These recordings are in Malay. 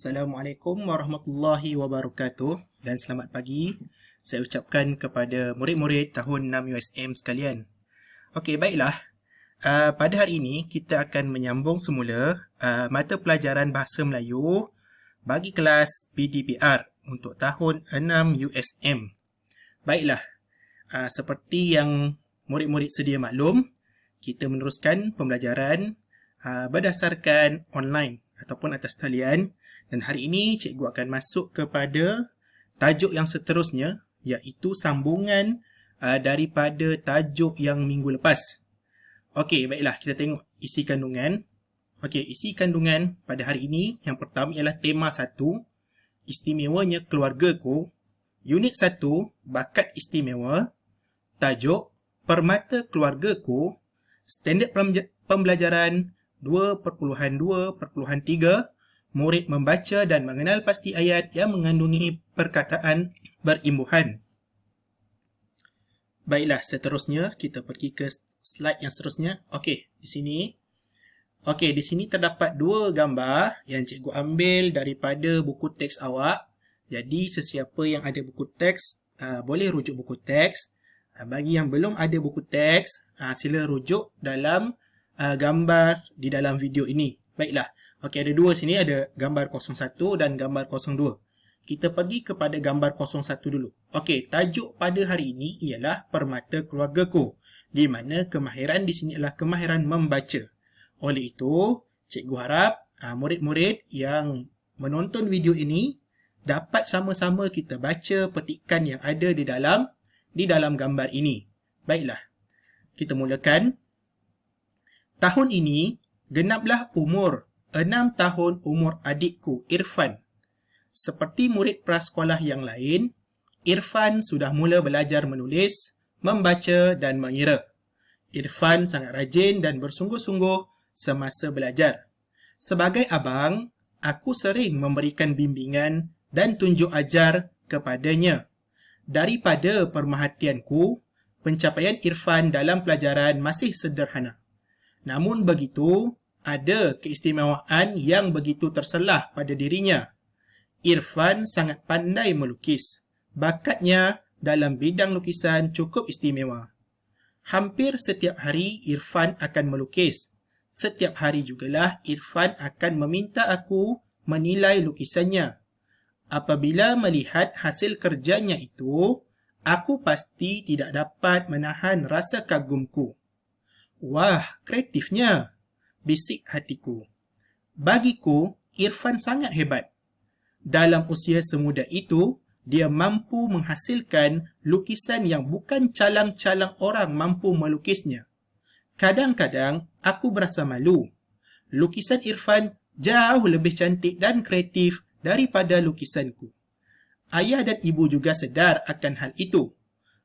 Assalamualaikum warahmatullahi wabarakatuh dan selamat pagi. Saya ucapkan kepada murid-murid tahun 6 USM sekalian. Okey, baiklah. Pada hari ini kita akan menyambung semula mata pelajaran Bahasa Melayu bagi kelas PDPR untuk tahun 6 USM. Baiklah, seperti yang murid-murid sedia maklum, kita meneruskan pembelajaran berdasarkan online ataupun atas talian. Dan hari ini cikgu akan masuk kepada tajuk yang seterusnya, iaitu sambungan daripada tajuk yang minggu lepas. Okey, baiklah, kita tengok isi kandungan. Okey, isi kandungan pada hari ini yang pertama ialah tema 1, istimewanya keluargaku. Unit 1, bakat istimewa. Tajuk, permata keluargaku. Standard pembelajaran 2.2.3. Murid membaca dan mengenal pasti ayat yang mengandungi perkataan berimbuhan. Baiklah, seterusnya kita pergi ke slide yang seterusnya. Okey, di sini. Okey, di sini terdapat dua gambar yang cikgu ambil daripada buku teks awak. Jadi, sesiapa yang ada buku teks, boleh rujuk buku teks. Bagi yang belum ada buku teks, sila rujuk dalam gambar di dalam video ini. Baiklah. Okey, ada dua sini, ada gambar 01 dan gambar 02. Kita pergi kepada gambar 01 dulu. Okey, tajuk pada hari ini ialah permata keluargaku, di mana kemahiran di sini adalah kemahiran membaca. Oleh itu, cikgu harap murid-murid yang menonton video ini dapat sama-sama kita baca petikan yang ada di dalam gambar ini. Baiklah, kita mulakan. Tahun ini genaplah umur 6 tahun umur adikku Irfan. Seperti murid prasekolah yang lain, Irfan sudah mula belajar menulis, membaca dan mengira. Irfan sangat rajin dan bersungguh-sungguh semasa belajar. Sebagai abang, aku sering memberikan bimbingan dan tunjuk ajar kepadanya. Daripada pemerhatianku, pencapaian Irfan dalam pelajaran masih sederhana. Namun begitu, ada keistimewaan yang begitu terselah pada dirinya. Irfan sangat pandai melukis. Bakatnya dalam bidang lukisan cukup istimewa. Hampir setiap hari Irfan akan melukis. Setiap hari jugalah Irfan akan meminta aku menilai lukisannya. Apabila melihat hasil kerjanya itu, aku pasti tidak dapat menahan rasa kagumku. Wah, kreatifnya! Bisik hatiku. Bagiku, Irfan sangat hebat. Dalam usia semuda itu, dia mampu menghasilkan lukisan yang bukan calang-calang orang mampu melukisnya. Kadang-kadang, aku berasa malu. Lukisan Irfan jauh lebih cantik dan kreatif daripada lukisanku. Ayah dan ibu juga sedar akan hal itu.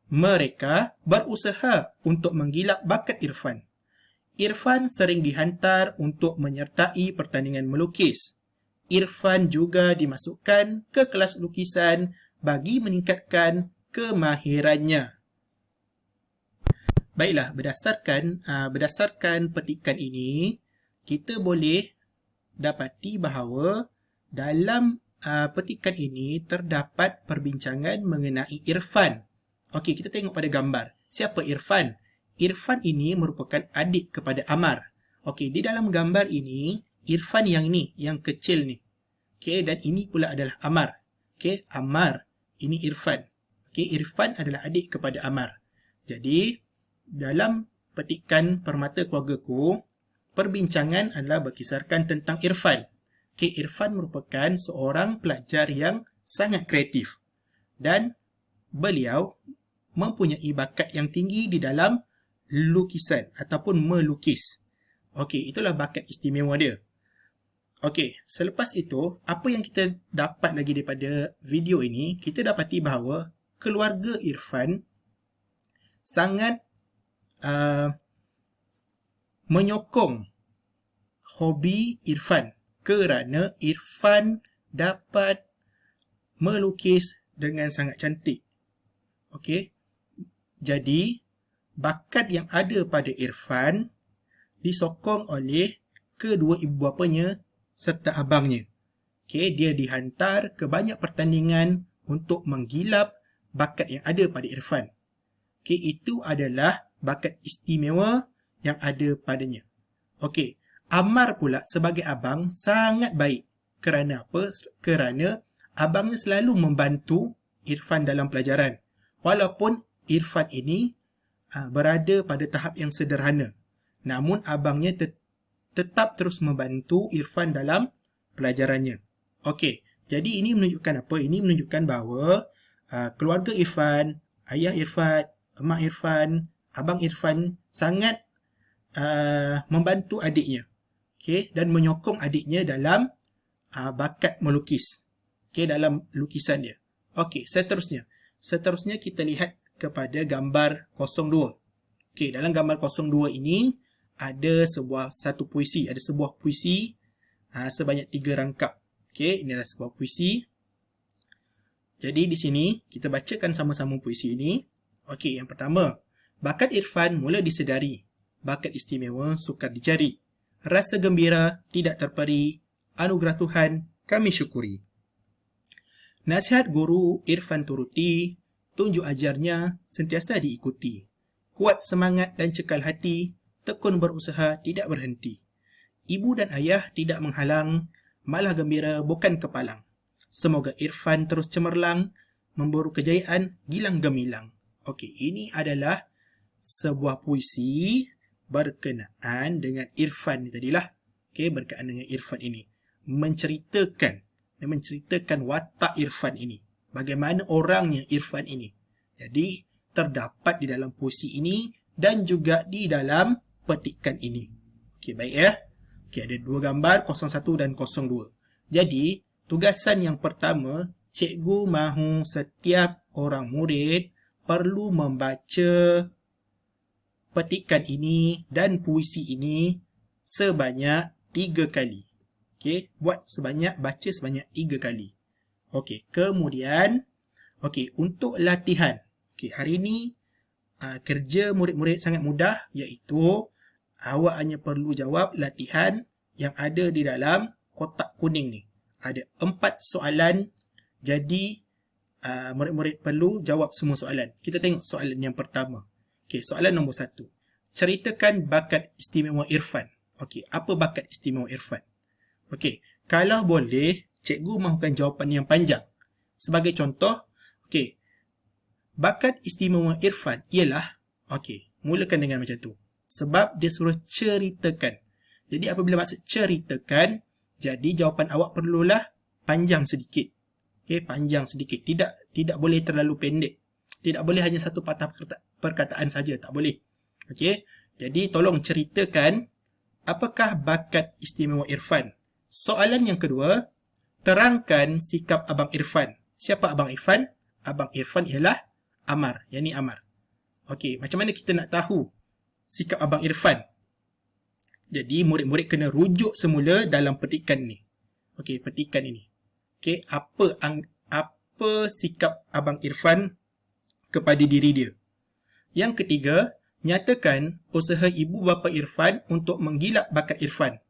Mereka berusaha untuk menggilap bakat Irfan. Irfan sering dihantar untuk menyertai pertandingan melukis. Irfan juga dimasukkan ke kelas lukisan bagi meningkatkan kemahirannya. Baiklah, berdasarkan petikan ini, kita boleh dapati bahawa dalam petikan ini terdapat perbincangan mengenai Irfan. Okey, kita tengok pada gambar. Siapa Irfan? Irfan ini merupakan adik kepada Amar. Okey, di dalam gambar ini, Irfan yang ni, yang kecil ni. Okey, dan ini pula adalah Amar. Okey, Amar, ini Irfan. Okey, Irfan adalah adik kepada Amar. Jadi, dalam petikan permata keluargaku, perbincangan adalah berkisarkan tentang Irfan. Okey, Irfan merupakan seorang pelajar yang sangat kreatif. Dan beliau mempunyai bakat yang tinggi di dalam lukisan ataupun melukis. Okey, itulah bakat istimewa dia. Okey, selepas itu, apa yang kita dapat lagi daripada video ini, kita dapati bahawa keluarga Irfan sangat menyokong hobi Irfan kerana Irfan dapat melukis dengan sangat cantik. Okey, jadi bakat yang ada pada Irfan disokong oleh kedua ibu bapanya serta abangnya. Okey, dia dihantar ke banyak pertandingan untuk menggilap bakat yang ada pada Irfan. Okey, itu adalah bakat istimewa yang ada padanya. Okey, Ammar pula sebagai abang sangat baik. Kerana apa? Kerana abangnya selalu membantu Irfan dalam pelajaran. Walaupun Irfan ini berada pada tahap yang sederhana. Namun abangnya tetap terus membantu Irfan dalam pelajarannya. Okey, jadi ini menunjukkan apa? Ini menunjukkan bahawa keluarga Irfan, ayah Irfan, mak Irfan, abang Irfan sangat membantu adiknya. Okey, dan menyokong adiknya dalam bakat melukis. Okey, dalam lukisan dia. Okey, seterusnya. Seterusnya kita lihat kepada gambar 02. Okey, dalam gambar 02 ini ada satu puisi, ada sebuah puisi sebanyak 3 rangkap. Okey, ini adalah sebuah puisi. Jadi di sini kita bacakan sama-sama puisi ini. Okey, yang pertama, bakat Irfan mula disedari, bakat istimewa sukar dicari. Rasa gembira tidak terperi, anugerah Tuhan kami syukuri. Nasihat guru Irfan turuti, tunjuk ajarnya sentiasa diikuti. Kuat semangat dan cekal hati, tekun berusaha tidak berhenti. Ibu dan ayah tidak menghalang, malah gembira bukan kepalang. Semoga Irfan terus cemerlang, memburu kejayaan gilang gemilang. Okey, ini adalah sebuah puisi berkenaan dengan Irfan ni tadilah. Okey, berkenaan dengan Irfan ini. Menceritakan watak Irfan ini. Bagaimana orangnya Irfan ini. Jadi, terdapat di dalam puisi ini dan juga di dalam petikan ini. Okey, baik ya. Okey, ada dua gambar, 01 dan 02. Jadi, tugasan yang pertama, cikgu mahu setiap orang murid perlu membaca petikan ini dan puisi ini sebanyak 3 kali. Okey, baca sebanyak 3 kali. Okey, kemudian untuk latihan. Okey, hari ini kerja murid-murid sangat mudah, iaitu awak hanya perlu jawab latihan yang ada di dalam kotak kuning ni. Ada 4 soalan, jadi murid-murid perlu jawab semua soalan. Kita tengok soalan yang pertama. Okey, soalan nombor 1. Ceritakan bakat istimewa Irfan. Okey, apa bakat istimewa Irfan? Okey, kalau boleh, cikgu mahukan jawapan yang panjang. Sebagai contoh, okey, bakat istimewa Irfan ialah, okey, mulakan dengan macam tu. Sebab dia suruh ceritakan. Jadi apabila maksud ceritakan, jadi jawapan awak perlulah panjang sedikit. Okey, panjang sedikit. Tidak boleh terlalu pendek. Tidak boleh hanya satu patah perkataan saja, tak boleh. Okey, jadi tolong ceritakan apakah bakat istimewa Irfan. Soalan yang kedua, terangkan sikap Abang Irfan. Siapa Abang Irfan? Abang Irfan ialah Ammar, yakni Ammar. Okey, macam mana kita nak tahu sikap Abang Irfan? Jadi murid-murid kena rujuk semula dalam petikan ni. Okey, petikan ini. Okey, apa sikap Abang Irfan kepada diri dia? Yang ketiga, nyatakan usaha ibu bapa Irfan untuk menggilap bakat Irfan.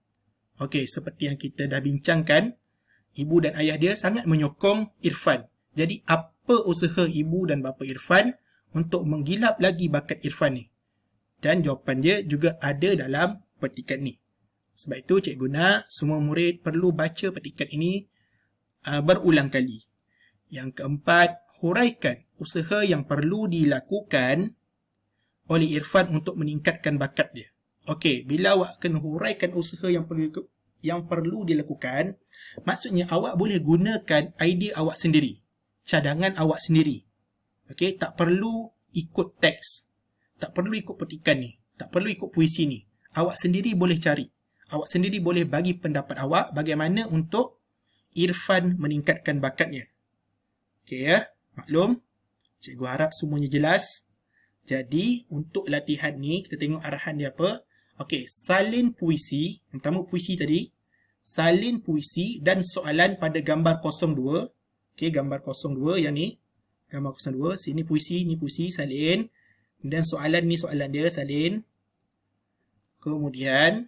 Okey, seperti yang kita dah bincangkan, ibu dan ayah dia sangat menyokong Irfan. Jadi apa usaha ibu dan bapa Irfan untuk menggilap lagi bakat Irfan ni? Dan jawapan dia juga ada dalam petikan ni. Sebab itu cikgu nak semua murid perlu baca petikan ini berulang kali. Yang keempat, huraikan usaha yang perlu dilakukan oleh Irfan untuk meningkatkan bakat dia. Okey, bila awak kena huraikan usaha yang perlu dilakukan, maksudnya awak boleh gunakan idea awak sendiri, cadangan awak sendiri. Okey, tak perlu ikut teks, tak perlu ikut petikan ni, tak perlu ikut puisi ni. Awak sendiri boleh cari. Awak sendiri boleh bagi pendapat awak bagaimana untuk Irfan meningkatkan bakatnya. Okey ya, maklum. Cikgu harap semuanya jelas. Jadi, untuk latihan ni, kita tengok arahan dia apa. Okey, salin puisi. Yang pertama puisi tadi. Salin puisi dan soalan pada gambar 02. Okey, gambar 02 yang ni. Gambar 02. Sini puisi, ni puisi, salin. Kemudian soalan ni soalan dia, salin. Kemudian,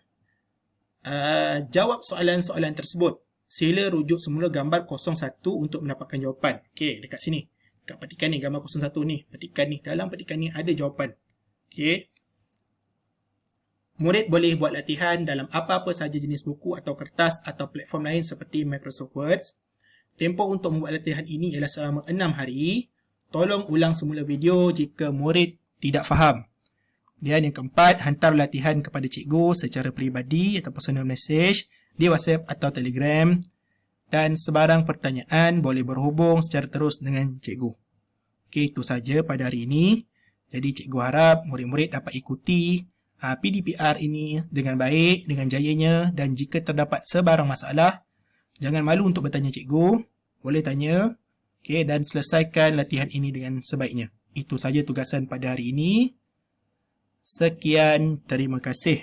jawab soalan-soalan tersebut. sila rujuk semula gambar 01 untuk mendapatkan jawapan. Okey, dekat sini. Dekat petikan ni, gambar 01 ni. Petikan ni, dalam petikan ni ada jawapan. Okey. Murid boleh buat latihan dalam apa-apa sahaja jenis buku atau kertas atau platform lain seperti Microsoft Word. Tempoh untuk membuat latihan ini ialah selama 6 hari. Tolong ulang semula video jika murid tidak faham. Dan yang keempat, hantar latihan kepada cikgu secara peribadi atau personal message di WhatsApp atau Telegram. Dan sebarang pertanyaan boleh berhubung secara terus dengan cikgu. Okey, itu saja pada hari ini. Jadi cikgu harap murid-murid dapat ikuti PDPR ini dengan baik, dengan jayanya, dan jika terdapat sebarang masalah, jangan malu untuk bertanya cikgu, boleh tanya, okay, dan selesaikan latihan ini dengan sebaiknya. Itu saja tugasan pada hari ini. Sekian, terima kasih.